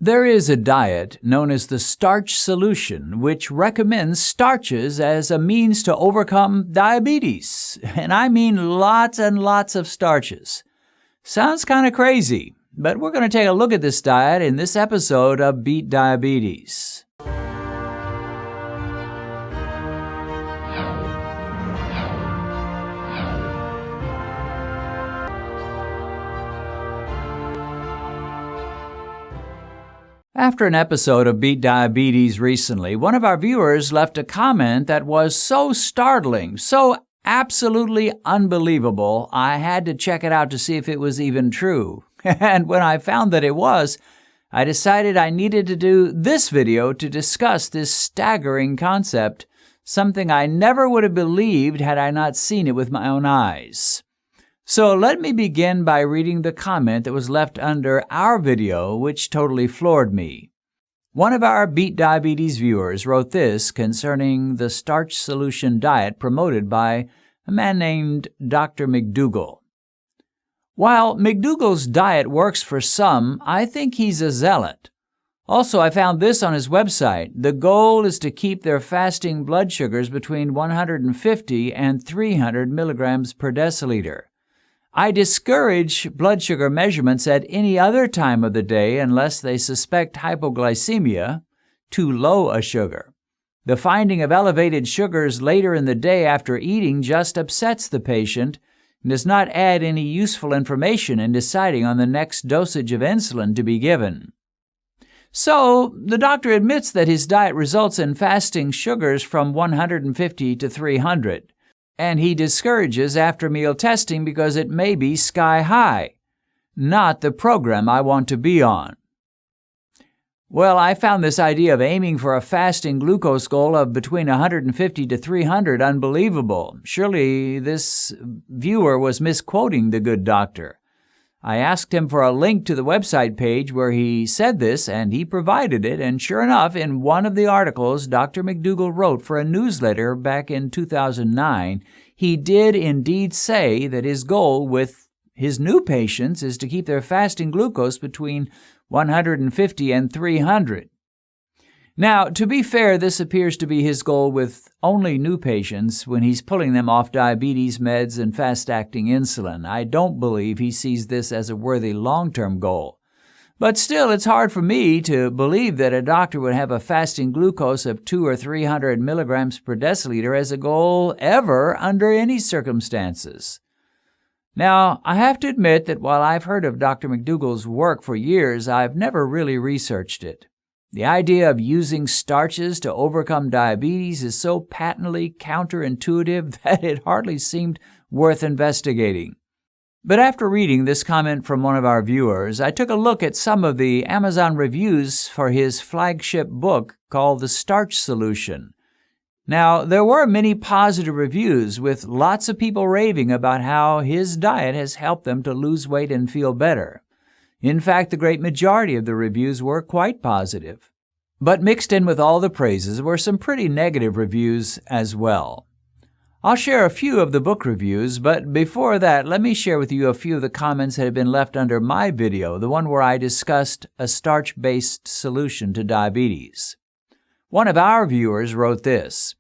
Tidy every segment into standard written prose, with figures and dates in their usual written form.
There is a diet known as the starch solution, which recommends starches as a means to overcome diabetes. And I mean lots and lots of starches. Sounds kind of crazy, but we're going to take a look at this diet in this episode of Beat Diabetes. After an episode of Beat Diabetes recently, one of our viewers left a comment that was so startling, so absolutely unbelievable, I had to check it out to see if it was even true. And when I found that it was, I decided I needed to do this video to discuss this staggering concept, something I never would have believed had I not seen it with my own eyes. So let me begin by reading the comment that was left under our video, which totally floored me. One of our Beat Diabetes viewers wrote this concerning the starch solution diet promoted by a man named Dr. Mcdougal. While Mcdougal's diet works for some, I think he's a zealot. Also, I found this on his website. The goal is to keep their fasting blood sugars between 150 and 300 milligrams per deciliter. I discourage blood sugar measurements at any other time of the day unless they suspect hypoglycemia, too low a sugar. The finding of elevated sugars later in the day after eating just upsets the patient and does not add any useful information in deciding on the next dosage of insulin to be given. So, the doctor admits that his diet results in fasting sugars from 150 to 300. And he discourages after-meal testing because it may be sky high, not the program I want to be on. Well, I found this idea of aiming for a fasting glucose goal of between 150 to 300 unbelievable. Surely this viewer was misquoting the good doctor. I asked him for a link to the website page where he said this, and he provided it, and sure enough, in one of the articles Dr. Mcdougal wrote for a newsletter back in 2009, he did indeed say that his goal with his new patients is to keep their fasting glucose between 150 and 300. Now, to be fair, this appears to be his goal with only new patients when he's pulling them off diabetes meds and fast-acting insulin. I don't believe he sees this as a worthy long-term goal. But still, it's hard for me to believe that a doctor would have a fasting glucose of 200 or 300 milligrams per deciliter as a goal ever under any circumstances. Now, I have to admit that while I've heard of Dr. Mcdougal's work for years, I've never really researched it. The idea of using starches to overcome diabetes is so patently counterintuitive that it hardly seemed worth investigating. But after reading this comment from one of our viewers, I took a look at some of the Amazon reviews for his flagship book called The Starch Solution. Now, there were many positive reviews with lots of people raving about how his diet has helped them to lose weight and feel better. In fact, the great majority of the reviews were quite positive. But mixed in with all the praises were some pretty negative reviews as well. I'll share a few of the book reviews, but before that, let me share with you a few of the comments that have been left under my video, the one where I discussed a starch-based solution to diabetes. One of our viewers wrote this: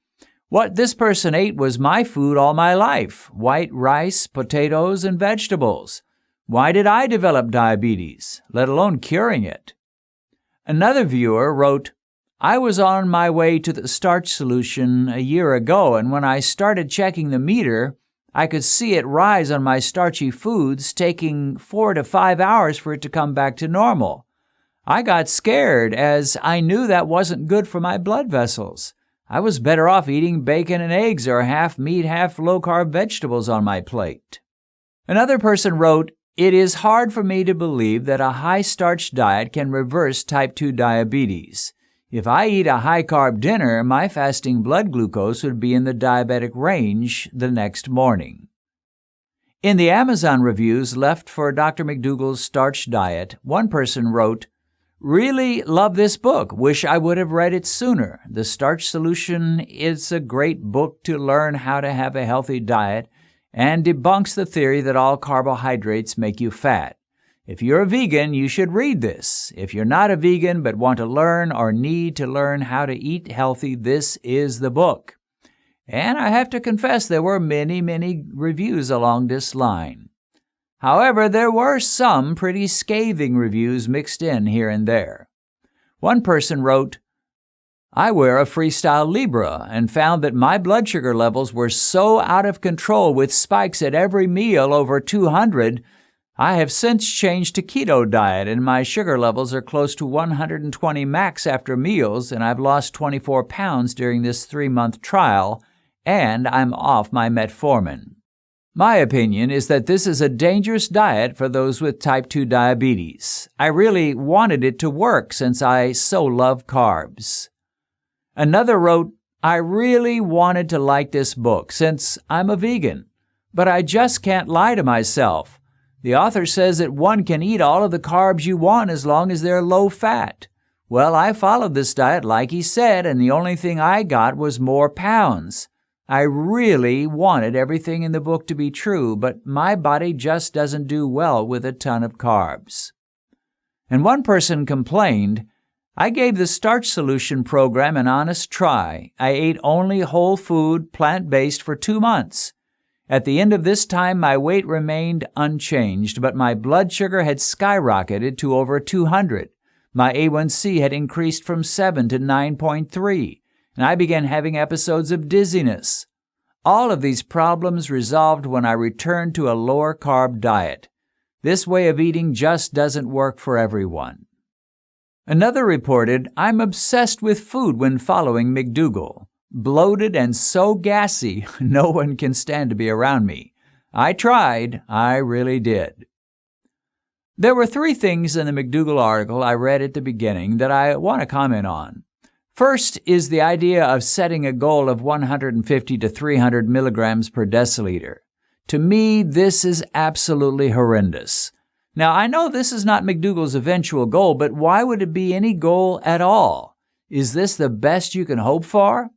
"What this person ate was my food all my life: white rice, potatoes, and vegetables. Why did I develop diabetes, let alone curing it?" Another viewer wrote, "I was on my way to the starch solution a year ago, and when I started checking the meter, I could see it rise on my starchy foods, taking 4 to 5 hours for it to come back to normal. I got scared as I knew that wasn't good for my blood vessels. I was better off eating bacon and eggs or half meat, half low-carb vegetables on my plate." Another person wrote, "It is hard for me to believe that a high-starch diet can reverse type 2 diabetes. If I eat a high-carb dinner, my fasting blood glucose would be in the diabetic range the next morning." In the Amazon reviews left for Dr. Mcdougal's starch diet, one person wrote, "Really love this book. Wish I would have read it sooner. The Starch Solution is a great book to learn how to have a healthy diet and debunks the theory that all carbohydrates make you fat. If you're a vegan, you should read this. If you're not a vegan but want to learn or need to learn how to eat healthy, this is the book. And I have to confess there were many reviews along this line. However, there were some pretty scathing reviews mixed in here and there. One person wrote, "I wear a Freestyle Libre and found that my blood sugar levels were so out of control with spikes at every meal over 200, I have since changed to keto diet and my sugar levels are close to 120 max after meals and I've lost 24 pounds during this 3-month trial and I'm off my metformin. My opinion is that this is a dangerous diet for those with type 2 diabetes. I really wanted it to work since I so love carbs." Another wrote, "I really wanted to like this book since I'm a vegan, but I just can't lie to myself. The author says that one can eat all of the carbs you want as long as they're low fat. Well, I followed this diet like he said, and the only thing I got was more pounds. I really wanted everything in the book to be true, but my body just doesn't do well with a ton of carbs." And one person complained, "I gave the Starch Solution program an honest try. I ate only whole food, plant-based for 2 months. At the end of this time, my weight remained unchanged, but my blood sugar had skyrocketed to over 200. My A1C had increased from 7 to 9.3, and I began having episodes of dizziness. All of these problems resolved when I returned to a lower-carb diet. This way of eating just doesn't work for everyone." Another reported, "I'm obsessed with food when following Mcdougal. Bloated and so gassy, no one can stand to be around me. I tried, I really did." There were 3 things in the Mcdougal article I read at the beginning that I want to comment on. First is the idea of setting a goal of 150 to 300 milligrams per deciliter. To me, this is absolutely horrendous. Now, I know this is not Mcdougal's eventual goal, but why would it be any goal at all? Is this the best you can hope for?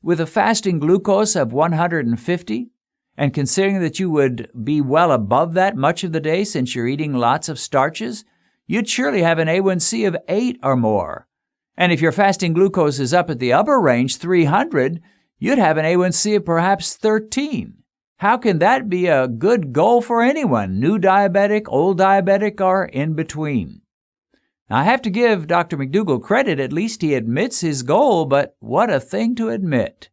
With a fasting glucose of 150, and considering that you would be well above that much of the day since you're eating lots of starches, you'd surely have an A1C of 8 or more. And if your fasting glucose is up at the upper range, 300, you'd have an A1C of perhaps 13. How can that be a good goal for anyone, new diabetic, old diabetic, or in between? I have to give Dr. Mcdougal credit, at least he admits his goal, but what a thing to admit.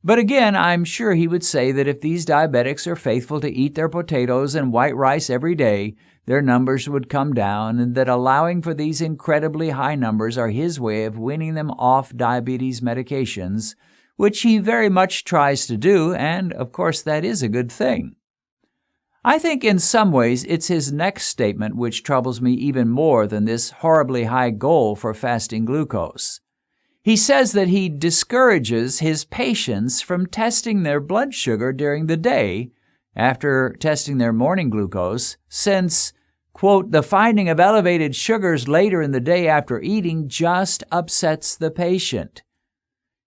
But again, I'm sure he would say that if these diabetics are faithful to eat their potatoes and white rice every day, their numbers would come down, and that allowing for these incredibly high numbers are his way of weaning them off diabetes medications, which he very much tries to do, and of course that is a good thing. I think in some ways it's his next statement which troubles me even more than this horribly high goal for fasting glucose. He says that he discourages his patients from testing their blood sugar during the day after testing their morning glucose since, quote, "the finding of elevated sugars later in the day after eating just upsets the patient."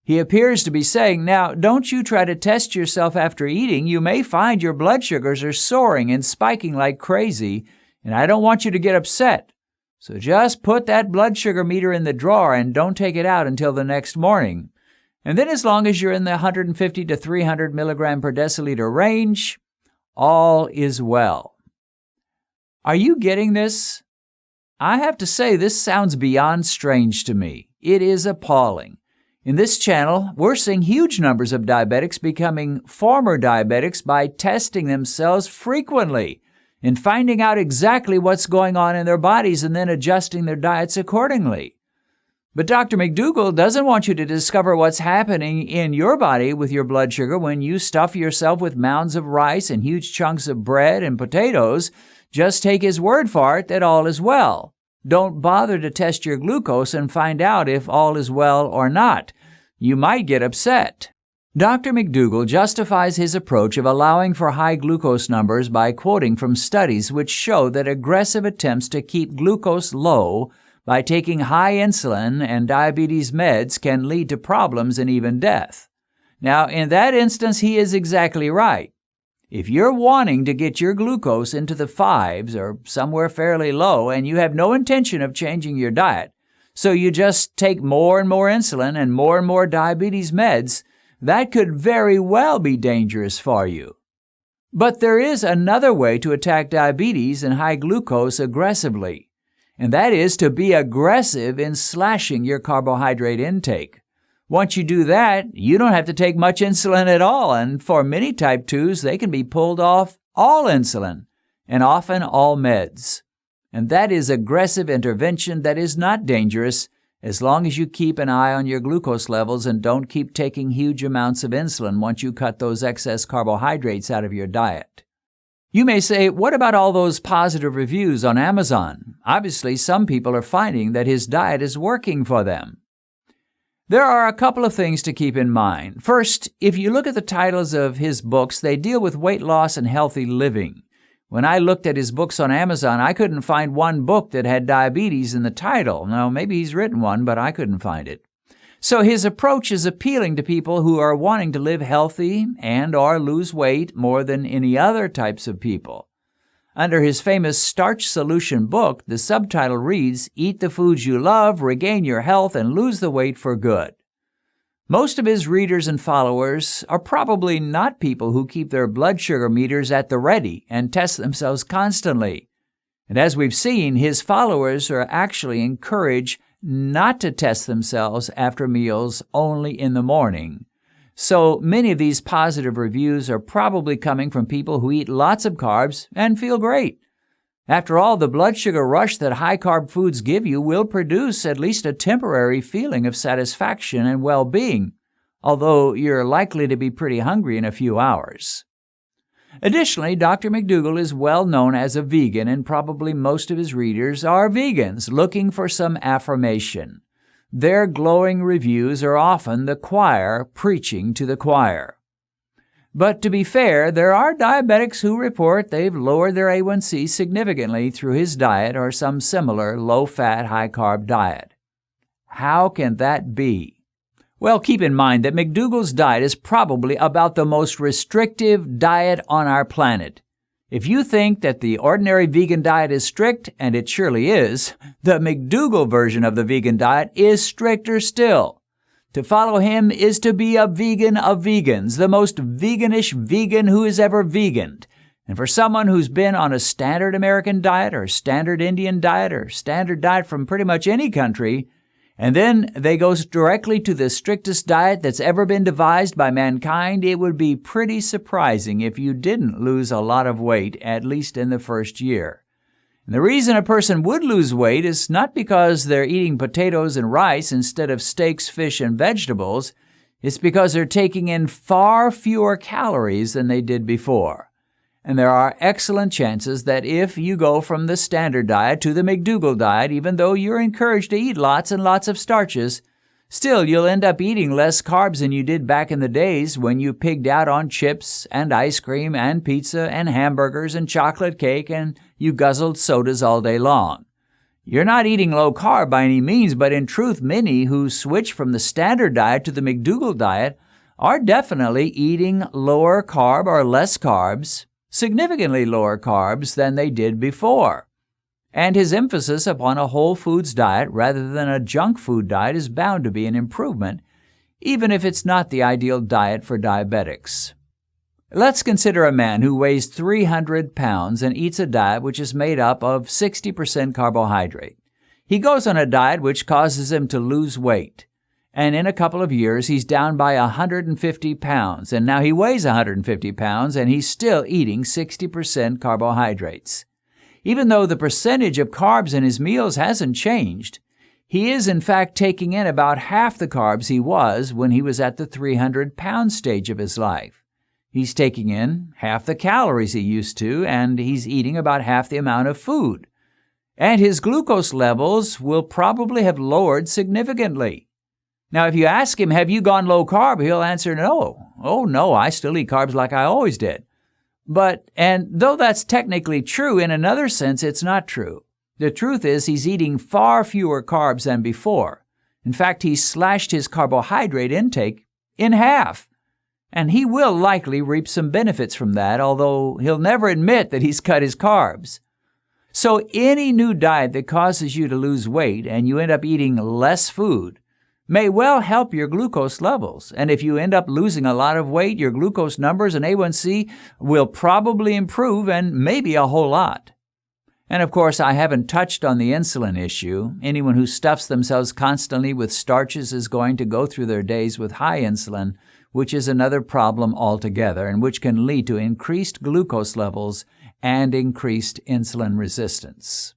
He appears to be saying, now, don't you try to test yourself after eating. You may find your blood sugars are soaring and spiking like crazy, and I don't want you to get upset. So just put that blood sugar meter in the drawer and don't take it out until the next morning. And then as long as you're in the 150 to 300 milligram per deciliter range, all is well. Are you getting this? I have to say this sounds beyond strange to me. It is appalling. In this channel, we're seeing huge numbers of diabetics becoming former diabetics by testing themselves frequently and finding out exactly what's going on in their bodies and then adjusting their diets accordingly. But Dr. Mcdougal doesn't want you to discover what's happening in your body with your blood sugar when you stuff yourself with mounds of rice and huge chunks of bread and potatoes. Just take his word for it that all is well. Don't bother to test your glucose and find out if all is well or not. You might get upset. Dr. Mcdougal justifies his approach of allowing for high glucose numbers by quoting from studies which show that aggressive attempts to keep glucose low by taking high insulin and diabetes meds can lead to problems and even death. Now, in that instance, he is exactly right. If you're wanting to get your glucose into the 5s or somewhere fairly low and you have no intention of changing your diet, so you just take more and more insulin and more diabetes meds, that could very well be dangerous for you. But there is another way to attack diabetes and high glucose aggressively, and that is to be aggressive in slashing your carbohydrate intake. Once you do that, you don't have to take much insulin at all, and for many type 2s, they can be pulled off all insulin, and often all meds. And that is aggressive intervention that is not dangerous as long as you keep an eye on your glucose levels and don't keep taking huge amounts of insulin once you cut those excess carbohydrates out of your diet. You may say, what about all those positive reviews on Amazon? Obviously, some people are finding that his diet is working for them. There are a couple of things to keep in mind. First, if you look at the titles of his books, they deal with weight loss and healthy living. When I looked at his books on Amazon, I couldn't find one book that had diabetes in the title. Now, maybe he's written one, but I couldn't find it. So his approach is appealing to people who are wanting to live healthy and or lose weight more than any other types of people. Under his famous Starch Solution book, the subtitle reads, "Eat the foods you love, regain your health, and lose the weight for good." Most of his readers and followers are probably not people who keep their blood sugar meters at the ready and test themselves constantly. And as we've seen, his followers are actually encouraged not to test themselves after meals only in the morning. So many of these positive reviews are probably coming from people who eat lots of carbs and feel great. After all, the blood sugar rush that high-carb foods give you will produce at least a temporary feeling of satisfaction and well-being, although you're likely to be pretty hungry in a few hours. Additionally, Dr. McDougall is well known as a vegan, and probably most of his readers are vegans looking for some affirmation. Their glowing reviews are often the choir preaching to the choir. But to be fair, there are diabetics who report they've lowered their A1C significantly through his diet or some similar low-fat, high-carb diet. How can that be? Well, keep in mind that McDougall's diet is probably about the most restrictive diet on our planet. If you think that the ordinary vegan diet is strict, and it surely is, the McDougall version of the vegan diet is stricter still. To follow him is to be a vegan of vegans, the most veganish vegan who is ever veganed. And for someone who's been on a standard American diet or standard Indian diet or standard diet from pretty much any country, and then they go directly to the strictest diet that's ever been devised by mankind, it would be pretty surprising if you didn't lose a lot of weight, at least in the first year. And the reason a person would lose weight is not because they're eating potatoes and rice instead of steaks, fish, and vegetables. It's because they're taking in far fewer calories than they did before. And there are excellent chances that if you go from the standard diet to the McDougall diet, even though you're encouraged to eat lots and lots of starches, still you'll end up eating less carbs than you did back in the days when you pigged out on chips and ice cream and pizza and hamburgers and chocolate cake and you guzzled sodas all day long. You're not eating low carb by any means, but in truth, many who switch from the standard diet to the McDougall diet are definitely eating lower carb or less carbs, significantly lower carbs than they did before. And his emphasis upon a whole foods diet rather than a junk food diet is bound to be an improvement, even if it's not the ideal diet for diabetics. Let's consider a man who weighs 300 pounds and eats a diet which is made up of 60% carbohydrate. He goes on a diet which causes him to lose weight. And in a couple of years, he's down by 150 pounds, and now he weighs 150 pounds, and he's still eating 60% carbohydrates. Even though the percentage of carbs in his meals hasn't changed, he is in fact taking in about half the carbs he was when he was at the 300-pound stage of his life. He's taking in half the calories he used to, and he's eating about half the amount of food. And his glucose levels will probably have lowered significantly. Now, if you ask him, have you gone low carb, he'll answer no. Oh, no, I still eat carbs like I always did. And though that's technically true, in another sense, it's not true. The truth is he's eating far fewer carbs than before. In fact, he slashed his carbohydrate intake in half. And he will likely reap some benefits from that, although he'll never admit that he's cut his carbs. So any new diet that causes you to lose weight and you end up eating less food may well help your glucose levels. And if you end up losing a lot of weight, your glucose numbers and A1C will probably improve, and maybe a whole lot. And of course, I haven't touched on the insulin issue. Anyone who stuffs themselves constantly with starches is going to go through their days with high insulin, which is another problem altogether, and which can lead to increased glucose levels and increased insulin resistance.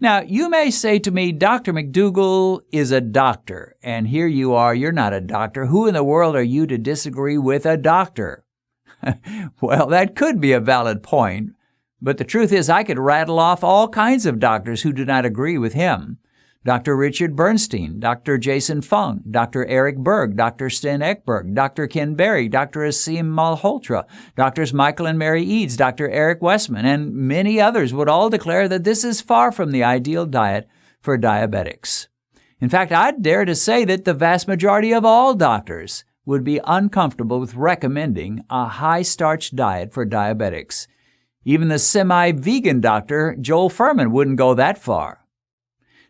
Now, you may say to me, Dr. McDougall is a doctor, and here you are, you're not a doctor. Who in the world are you to disagree with a doctor? Well, that could be a valid point, but the truth is I could rattle off all kinds of doctors who do not agree with him. Dr. Richard Bernstein, Dr. Jason Fung, Dr. Eric Berg, Dr. Sten Ekberg, Dr. Ken Berry, Dr. Asim Malhotra, Drs. Michael and Mary Eads, Dr. Eric Westman, and many others would all declare that this is far from the ideal diet for diabetics. In fact, I'd dare to say that the vast majority of all doctors would be uncomfortable with recommending a high-starch diet for diabetics. Even the semi-vegan Dr. Joel Fuhrman wouldn't go that far.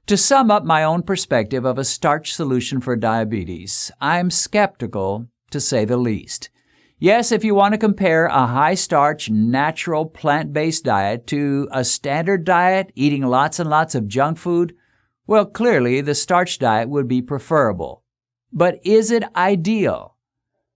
To sum up my own perspective of a starch solution for diabetes, I'm skeptical, to say the least. Yes, if you want to compare a high-starch, natural, plant-based diet to a standard diet, eating lots and lots of junk food, well, clearly the starch diet would be preferable. But is it ideal?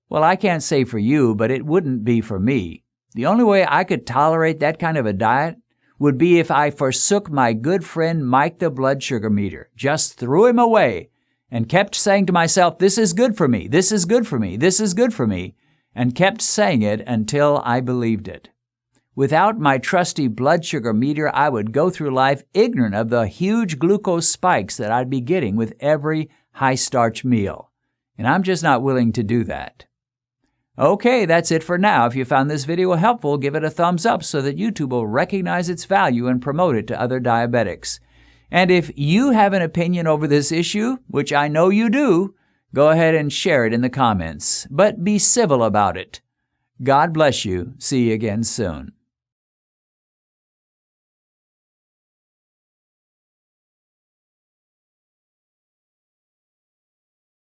Well, I can't say for you, but it wouldn't be for me. The only way I could tolerate that kind of a diet would be if I forsook my good friend Mike the blood sugar meter, just threw him away, and kept saying to myself, this is good for me, this is good for me, this is good for me, and kept saying it until I believed it. Without my trusty blood sugar meter, I would go through life ignorant of the huge glucose spikes that I'd be getting with every high-starch meal. And I'm just not willing to do that. Okay, that's it for now. If you found this video helpful, give it a thumbs up so that YouTube will recognize its value and promote it to other diabetics. And if you have an opinion over this issue, which I know you do, go ahead and share it in the comments. But be civil about it. God bless you. See you again soon.